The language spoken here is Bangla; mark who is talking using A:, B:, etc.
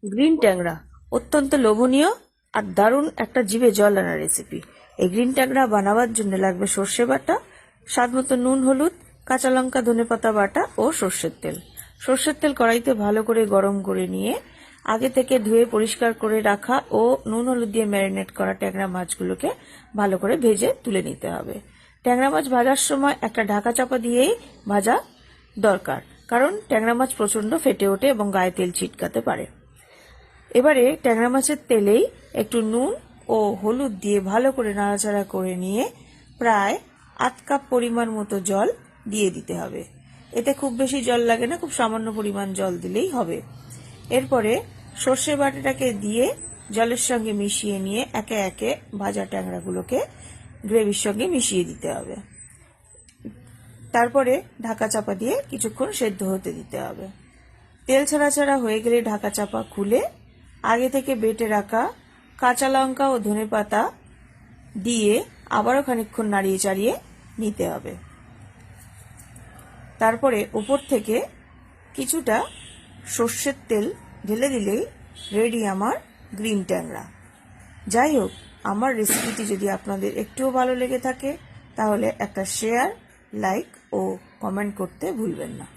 A: গ্রিন ট্যাংরা অত্যন্ত লোভনীয় আর দারুণ একটা জিভে জল আনা রেসিপি। এই গ্রিন ট্যাংরা বানাবার জন্য লাগবে সর্ষে বাটা, স্বাদ মতো নুন, হলুদ, কাঁচা লঙ্কা, ধনেপাতা বাটা ও সর্ষের তেল। সর্ষের তেল কড়াইতে ভালো করে গরম করে নিয়ে আগে থেকে ধুয়ে পরিষ্কার করে রাখা ও নুন হলুদ দিয়ে ম্যারিনেট করা ট্যাংরা মাছগুলোকে ভালো করে ভেজে তুলে নিতে হবে। ট্যাংরা মাছ ভাজার সময় একটা ঢাকা চাপা দিয়েই ভাজা দরকার, কারণ ট্যাংরা মাছ প্রচন্ড ফেটে ওঠে এবং গায়ে তেল ছিটকাতে পারে। এবারে ট্যাংরা মাছের তেলেই একটু নুন ও হলুদ দিয়ে ভালো করে নাড়াচাড়া করে নিয়ে প্রায় আধ কাপ পরিমাণ মতো জল দিয়ে দিতে হবে। এতে খুব বেশি জল লাগে না, খুব সামান্য পরিমাণ জল দিলেই হবে। এরপরে সর্ষে বাটাটাকে দিয়ে জলের সঙ্গে মিশিয়ে নিয়ে একে একে ভাজা ট্যাংরাগুলোকে গ্রেভির সঙ্গে মিশিয়ে দিতে হবে। তারপরে ঢাকা চাপা দিয়ে কিছুক্ষণ সেদ্ধ হতে দিতে হবে। তেল ছাড়া ছাড়া হয়ে গেলে ঢাকা চাপা খুলে আগে থেকে বেটে রাখা কাঁচা লঙ্কা ও ধনেপাতা দিয়ে আবারও খানিকক্ষণ নাড়িয়ে চাড়িয়ে নিতে হবে। তারপরে উপর থেকে কিছুটা সর্ষের তেল ঢেলে দিলেই রেডি আমার গ্রিন ট্যাংরা। যাই হোক, আমার রেসিপিটি যদি আপনাদের একটুও ভালো লেগে থাকে তাহলে একটা শেয়ার, লাইক ও কমেন্ট করতে ভুলবেন না।